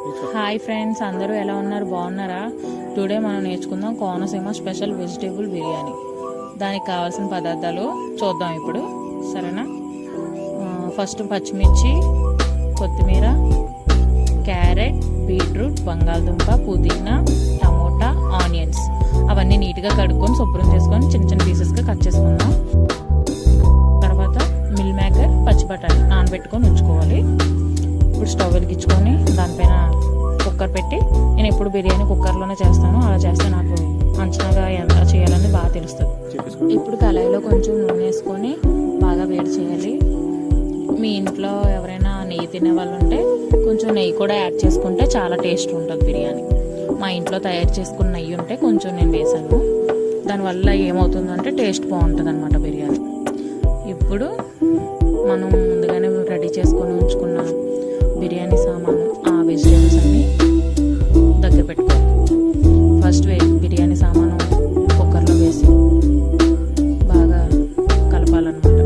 Hi friends, అందరూ ఎలా ఉన్నారు? బాగున్నారా? టుడే మనం నేర్చుకుందాం కోనసీమ స్పెషల్ వెజిటేబుల్ బిర్యానీ. దానికి కావాల్సిన పదార్థాలు చూద్దాం ఇప్పుడు, సరేనా? ఫస్ట్ పచ్చిమిర్చి, కొత్తిమీర, క్యారెట్, బీట్రూట్, బంగాళదుంప, పుదీనా, టమోటా, ఆనియన్స్ అవన్నీ నీట్గా కడుక్కొని శుభ్రం చేసుకొని చిన్న చిన్న పీసెస్గా కట్ చేసుకుందాం. తర్వాత మిల్ మేకర్, పచ్చి బఠానీ నానబెట్టుకొని ఉంచుకోవాలి. ఇప్పుడు స్టవ్ వెలిగించుకొని దానిపైన కుక్కర్ పెట్టి, నేను ఎప్పుడు బిర్యానీ కుక్కర్లోనే చేస్తాను. అలా చేస్తే నాకు అంచనాగా ఎంత చేయాలని బాగా తెలుస్తుంది. ఇప్పుడు కళాయిలో కొంచెం నూనె వేసుకొని బాగా వేడి చేయాలి. మీ ఇంట్లో ఎవరైనా నెయ్యి తినే వాళ్ళు ఉంటే కొంచెం నెయ్యి కూడా యాడ్ చేసుకుంటే చాలా టేస్ట్ ఉంటుంది బిర్యానీ. మా ఇంట్లో తయారు చేసుకున్న నెయ్యి ఉంటే కొంచెం నేను వేసాను. దానివల్ల ఏమవుతుందంటే టేస్ట్ బాగుంటుంది అన్నమాట బిర్యానీ. ఇప్పుడు మనం ముందుగానే రెడీ చేసుకొని ఉంచుకున్న బిర్యానీ సామాను, ఆ వెజిటేబుల్స్ అన్నీ దగ్గర పెట్టుకోవాలి. ఫస్ట్ బిర్యానీ సామాను కుక్కర్లో వేసి బాగా కలపాలన్నమాట.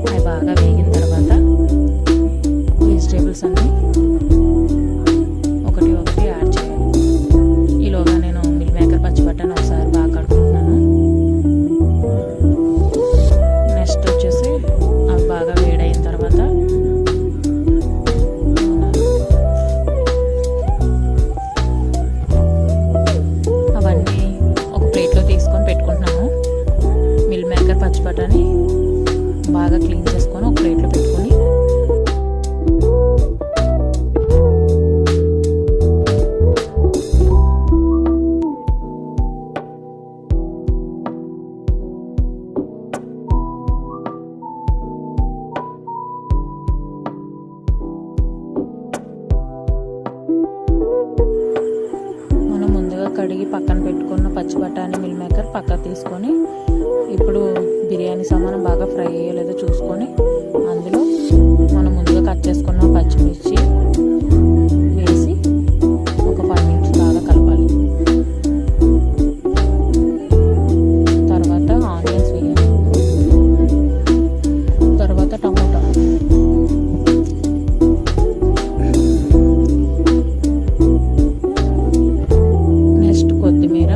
అవి బాగా వేగిన తర్వాత వెజిటేబుల్స్ అన్నీ ఒకటి ఒకటి యాడ్ చేయాలి. ఈలోగా నేను మిల్ మేకర్, పచ్చి బఠానీ ఒకసారి బాగా కడుపుకుంటున్నాను. నెక్స్ట్ వచ్చేసి అవి బాగా వేడైన తర్వాత పచ్చి బఠానీ బాగా క్లీన్ చేసుకొని ఒక ప్లేట్లో పెట్టుకొని మనం ముందుగా కడిగి పక్కన పెట్టుకున్న పచ్చి బఠానీ, మిల్ మేకర్ పక్కకు తీసుకొని ఇప్పుడు బిర్యానీ సామాను బాగా ఫ్రై అయ్యేలేదో చూసుకొని అందులో మనం ముందుగా కట్ చేసుకున్న పచ్చిమిర్చి వేసి ఒక 5 minutes బాగా కలపాలి. తర్వాత ఆనియన్స్ వేయాలి. తర్వాత టమోటా, నెక్స్ట్ కొత్తిమీర,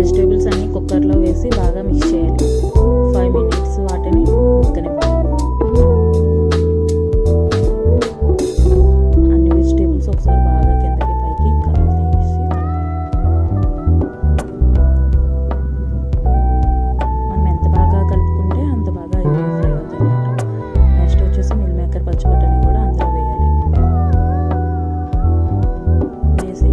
వెజిటేబుల్స్ అన్ని కుక్కర్లో వేసి బాగా మిక్స్ చేయాలి. 5 minutes వాటిని ఉడకనివ్వాలి. అన్ని వెజిటేబుల్స్ ఒకసారి బాగా కిందకి పైకి కలిపేసి మనం ఎంత బాగా కలుపుకుంటే అంత బాగా ఫ్రై అవుతాయి అన్నమాట. నెక్స్ట్ వచ్చేసి మిల్ మేకర్, పచ్చి బఠానీ కూడా అందులో వేయాలి. వేసి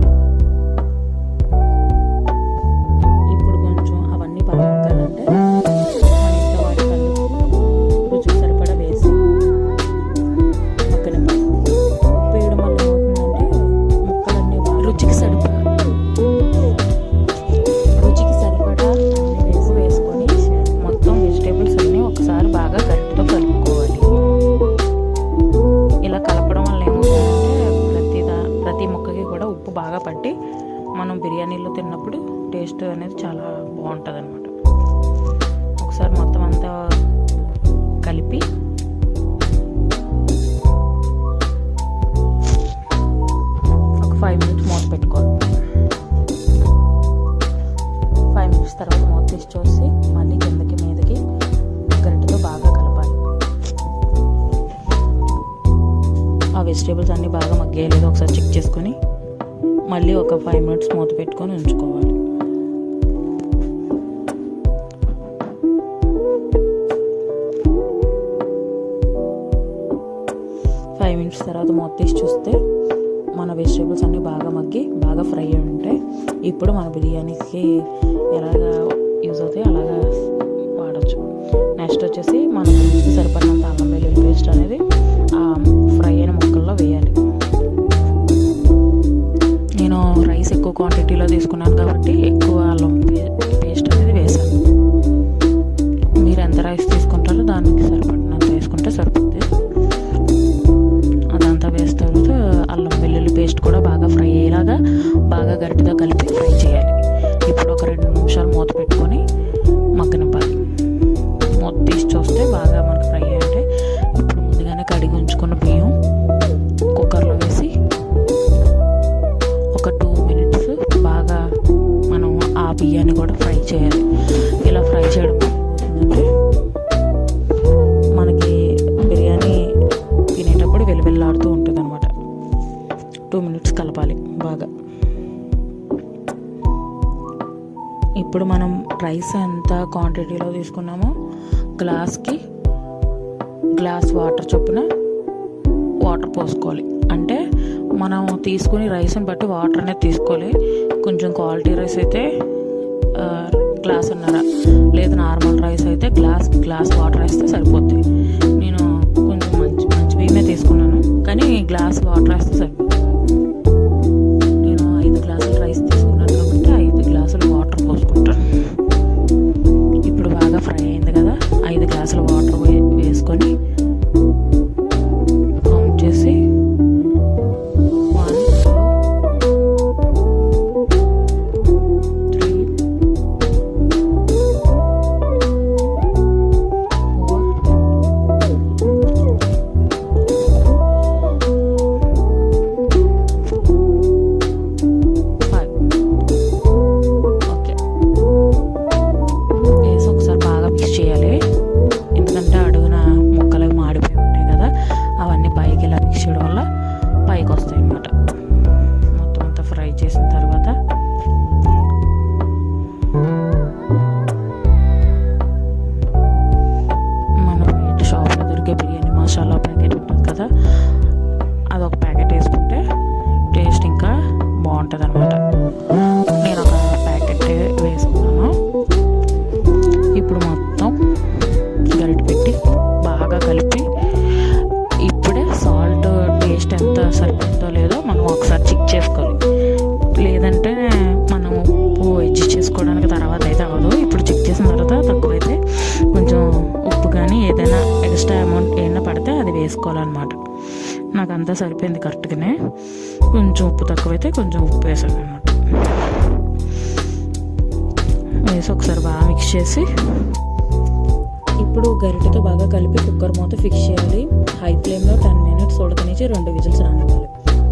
ఉప్పు బాగా పట్టి మనం బిర్యానీలో తిన్నప్పుడు టేస్ట్ అనేది చాలా బాగుంటుంది అన్నమాట. ఒకసారి మొత్తం అంతా కలిపి ఒక 5 minutes మూత పెట్టుకోవాలి. 5 minutes తర్వాత మూత తీసి చూసి మళ్ళీ కిందకి మీదకి గరిటెతో బాగా కలపాలి. ఆ వెజిటేబుల్స్ అన్నీ బాగా మగ్గేయలేదు ఒకసారి చెక్ చేసుకొని మళ్ళీ ఒక 5 minutes మూత పెట్టుకొని ఉంచుకోవాలి. ఫైవ్ మినిట్స్ తర్వాత మూత తీసి చూస్తే మన వెజిటేబుల్స్ అన్నీ బాగా మగ్గి బాగా ఫ్రై అయి ఉంటాయి. ఇప్పుడు మన బిర్యానీకి ఎలాగా యూజ్ అవుతాయి అలాగా వాడచ్చు. నెక్స్ట్ వచ్చేసి మన రుచికి సరిపడినంత అల్లం వెల్లుల్లి పేస్ట్ అనేది ఆ ఫ్రై అయిన ముక్కల్లో వేయాలి. నేను రైస్ ఎక్కువ క్వాంటిటీలో తీసుకున్నాను కాబట్టి ఎక్కువ అల్లం పేస్ట్ అనేది వేసాను. మీరు ఎంత రైస్ తీసుకుంటారో దానికి సరిపడినంత వేసుకుంటే సరిపోతుంది. అదంతా వేస్తారు. బాగా గట్టిగా కలిపి ఫ్రై చేయాలి. ఇప్పుడు ఒక 2 నిమిషాలు మూత పెట్టుకొని మగ్గనివ్వాలి. మూత తీసి చూస్తే బాగా మనకు ఫ్రై అయ్యాయి. ఇప్పుడు ముందుగానే కడిగి ఉంచుకున్న బియ్యం కుక్కర్లో వేసి ఒక 2 మినిట్స్ బాగా మనం ఆ బియ్యాన్ని కూడా ఫ్రై చేయాలి. ఇలా ఫ్రై చేయడం ఏమవుతుందంటే మనకి బిర్యానీ తినేటప్పుడు వెలువెల్లాడుతూ ఉంటుంది అనమాట. 2 మినిట్స్ కలపాలి బాగా. ఇప్పుడు మనం రైస్ ఎంత క్వాంటిటీలో తీసుకున్నామో గ్లాస్కి గ్లాస్ వాటర్ చొప్పున వాటర్ పోసుకోవాలి. అంటే మనం తీసుకుని రైస్ని బట్టి వాటర్ అనేది తీసుకోవాలి. కొంచెం క్వాలిటీ రైస్ అయితే గ్లాసున్నర, లేదు నార్మల్ రైస్ అయితే గ్లాస్ వాటర్ వేస్తే సరిపోద్ది. నేను కొంచెం మంచి బియ్యమే తీసుకున్నాను, కానీ గ్లాస్ వాటర్ వేస్తే సరిపోతుంది. నేను 5 గ్లాసులు రైస్ తీసుకున్నాను కాబట్టి 5 గ్లాసులు వాటర్ పోసుకుంటాను. ఇప్పుడు బాగా ఫ్రై అయింది కదా, 5 గ్లాసులు వాటర్ వేసుకొని కౌంట్ చేసి 1 2 3 4 5. ఓకే, వేసి ఒకసారి బాగా మిక్స్ చేయాలి. ఎందుకంటే అడుగున ముక్కలు మాడిపోయి ఉంటాయి కదా, అవన్నీ పైకి ఇలా మిక్స్ చేయడం వల్ల పైకి వస్తాయి అన్నమాట. మొత్తం అంతా ఫ్రై చేసిన తర్వాత మన బయట షాప్లో దొరికే బిర్యానీ మసాలా ప్యాకెట్ ఉంటుంది కదా, అదొక ప్యాకెట్ వేసుకుంటే టేస్ట్ ఇంకా బాగుంటుంది అనమాట. నేను ఒక ప్యాకెట్ వేసుకున్నాను. ఇప్పుడు మొత్తం గరిటె పెట్టి బాగా కలిపి ఇప్పుడే సాల్ట్ టేస్ట్ ఎంత సరిపోతుందో లేదో మనం ఒకసారి చెక్ చేసుకోవాలి. లేదంటే మనం ఉప్పు అడ్జస్ట్ చేసుకోవడానికి తర్వాత అయితే అవ్వదు. ఇప్పుడు చెక్ చేసిన తర్వాత తక్కువైతే కొంచెం ఉప్పు కానీ ఏదైనా ఎక్స్ట్రా అమౌంట్ ఏమైనా పడితే అది వేసుకోవాలన్నమాట. నాకు అంతా సరిపోయింది కరెక్ట్గానే. కొంచెం ఉప్పు తక్కువైతే కొంచెం ఉప్పు వేసాను అనమాట. వేసి ఒకసారి బాగా మిక్స్ చేసి ఇప్పుడు గరిటెతో బాగా కలిపి కుక్కర్ మూత ఫిక్స్ చేయాలి. హై ఫ్లేమ్లో 10 మినిట్స్ ఉడకనిచ్చి 2 విజిల్స్ రానివ్వాలి.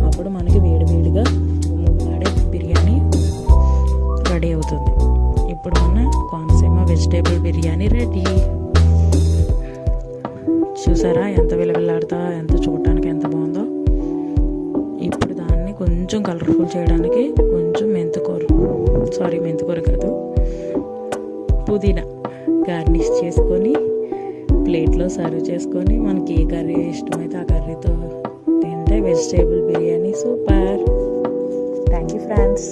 అప్పుడు మనకి వేడివేడిగా గుమ్మగుమ్మలాడే బిర్యానీ రెడీ అవుతుంది. ఇప్పుడు మన కోనసీమ వెజిటేబుల్ బిర్యానీ రెడీ. చూసారా ఎంత విలవిల్లాడుతా, ఎంత చూడటానికి ఎంత బాగుందో. ఇప్పుడు దాన్ని కొంచెం కలర్ఫుల్ చేయడానికి కొంచెం మెంతికూర కాదు, పుదీనా గార్నిష్ చేసుకొని ప్లేట్లో సర్వ్ చేసుకొని మనకి ఏ కర్రీ ఇష్టమైతే ఆ కర్రీతో తింటే vegetable biryani super. Thank you friends.